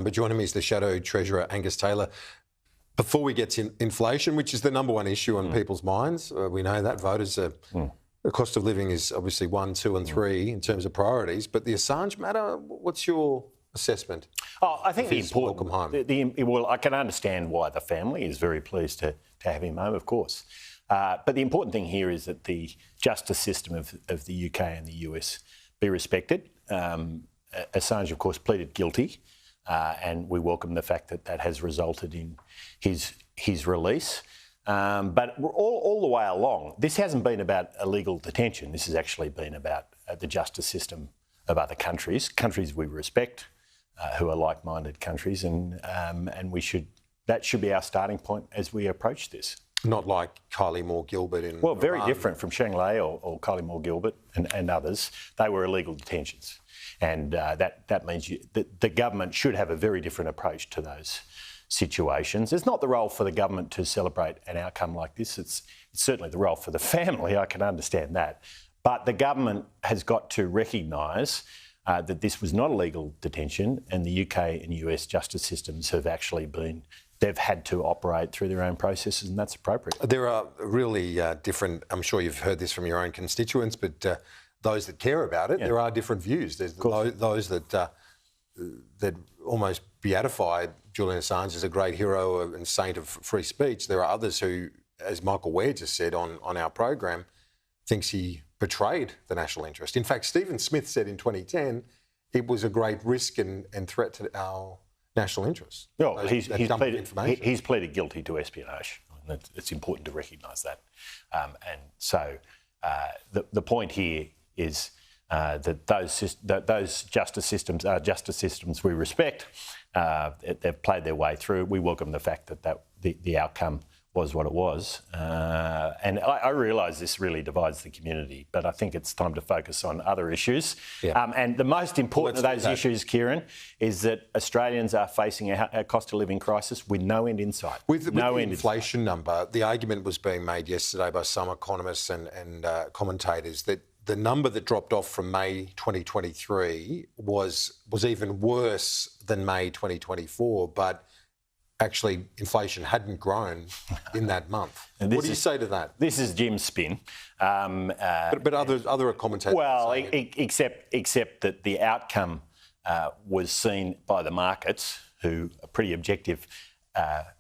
But joining me is the Shadow Treasurer Angus Taylor. Before we get to inflation, which is the number one issue on people's minds, we know that voters are... The cost of living is obviously 1, 2 and 3 in terms of priorities, but the Assange matter, what's your assessment? Oh, I think the important... Welcome home. Well, I can understand why the family is very pleased to have him home, of course. But the important thing here is that the justice system of the UK and the US be respected. Assange, of course, pleaded guilty, and we welcome the fact that that has resulted in his release. But all the way along, this hasn't been about illegal detention. This has actually been about the justice system of other countries we respect, who are like-minded countries, and that should be our starting point as we approach this. Not like Kylie Moore-Gilbert in Well, very different from Shanglei or Kylie Moore-Gilbert and others. They were illegal detentions. And that means the government should have a very different approach to those situations. It's not the role for the government to celebrate an outcome like this. It's certainly the role for the family. I can understand that. But the government has got to recognise that this was not a legal detention, and the UK and US justice systems have actually been... They've had to operate through their own processes, and that's appropriate. There are really different... I'm sure you've heard this from your own constituents, but those that care about it, there are different views. There's those that almost beatify Julian Assange as a great hero and saint of free speech. There are others who, as Michael Ware just said on our program, thinks he betrayed the national interest. In fact, Stephen Smith said in 2010 it was a great risk and threat to our national interests. Well, he's pleaded guilty to espionage. It's important to recognise that. And so the point here is that those justice systems are justice systems we respect. They've played their way through. We welcome the fact that the outcome was what it was. And I realise this really divides the community, but I think it's time to focus on other issues. Yeah. And the most important of those issues, Kieran, is that Australians are facing a cost of living crisis with no end in sight. With the inflation number, the argument was being made yesterday by some economists and commentators that the number that dropped off from May 2023 was even worse than May 2024, but actually inflation hadn't grown in that month. What do you say to that? This is Jim's spin. But other commentators... Well, except that the outcome was seen by the markets, who are pretty objective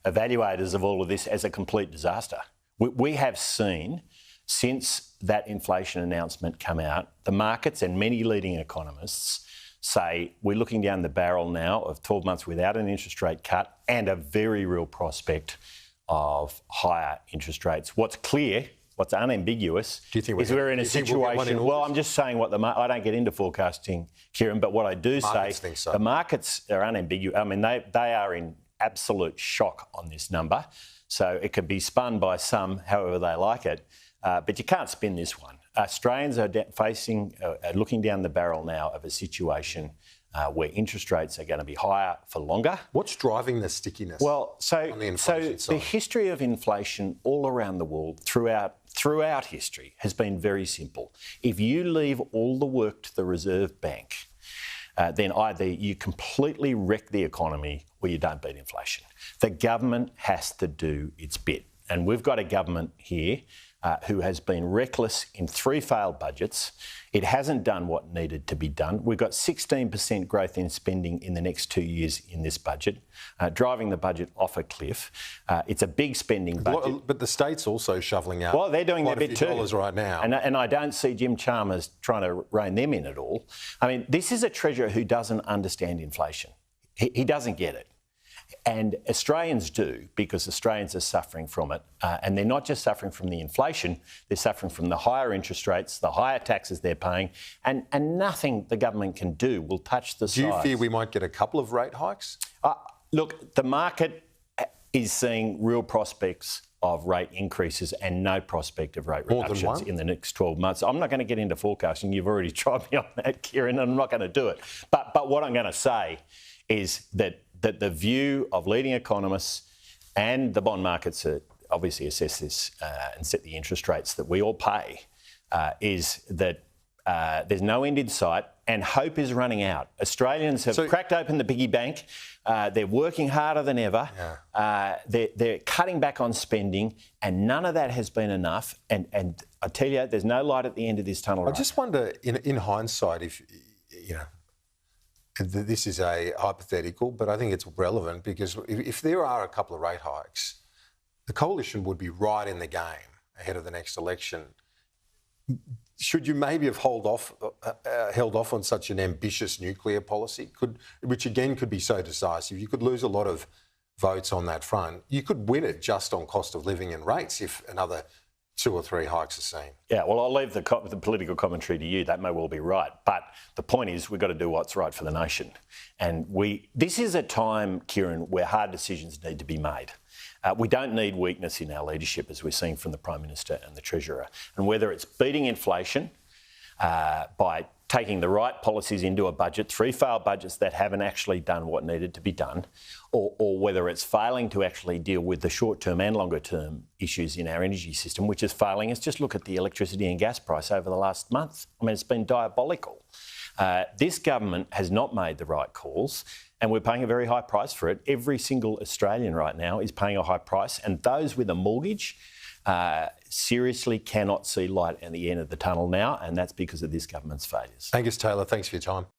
evaluators of all of this, as a complete disaster. We have seen, since that inflation announcement come out, the markets and many leading economists say we're looking down the barrel now of 12 months without an interest rate cut and a very real prospect of higher interest rates. What's clear, what's unambiguous, is we're in a situation... Well, I'm just saying I don't get into forecasting, Kieran, but what I do say, the markets are unambiguous. I mean, they are in absolute shock on this number. So it can be spun by some however they like it. But you can't spin this one. Australians are looking down the barrel now of a situation where interest rates are going to be higher for longer. What's driving the stickiness? Well, so the history of inflation all around the world throughout history has been very simple. If you leave all the work to the Reserve Bank, then either you completely wreck the economy or you don't beat inflation. The government has to do its bit. And we've got a government here who has been reckless in 3 failed budgets. It hasn't done what needed to be done. We've got 16% growth in spending in the next 2 years in this budget, driving the budget off a cliff. It's a big spending budget. But the state's also shoveling out... Well, they're doing their bit too. ...dollars right now. And I don't see Jim Chalmers trying to rein them in at all. I mean, this is a treasurer who doesn't understand inflation. He doesn't get it. And Australians do, because Australians are suffering from it. And they're not just suffering from the inflation, they're suffering from the higher interest rates, the higher taxes they're paying, and nothing the government can do will touch the size. Do you fear we might get a couple of rate hikes? Look, the market is seeing real prospects of rate increases and no prospect of rate reductions in the next 12 months. I'm not going to get into forecasting. You've already tried me on that, Kieran, and I'm not going to do it. But what I'm going to say is that the view of leading economists and the bond markets obviously assess this and set the interest rates that we all pay is that there's no end in sight, and hope is running out. Australians have cracked open the piggy bank. They're working harder than ever. Yeah. They're cutting back on spending, and none of that has been enough. And I tell you, there's no light at the end of this tunnel. I just wonder, in hindsight, if, you know, this is a hypothetical, but I think it's relevant because if there are a couple of rate hikes, the coalition would be right in the game ahead of the next election. Should you maybe have held off on such an ambitious nuclear policy, which again could be so decisive? You could lose a lot of votes on that front. You could win it just on cost of living and rates if another 2 or 3 hikes are seen. Yeah, well, I'll leave the political commentary to you. That may well be right. But the point is we've got to do what's right for the nation. And this is a time, Kieran, where hard decisions need to be made. We don't need weakness in our leadership, as we're seeing from the Prime Minister and the Treasurer. And whether it's beating inflation by taking the right policies into a budget, 3 failed budgets that haven't actually done what needed to be done, or whether it's failing to actually deal with the short-term and longer-term issues in our energy system, which is failing us. Just look at the electricity and gas price over the last month. I mean, it's been diabolical. This government has not made the right calls, and we're paying a very high price for it. Every single Australian right now is paying a high price, and those with a mortgage seriously cannot see light at the end of the tunnel now, and that's because of this government's failures. Angus Taylor, thanks for your time.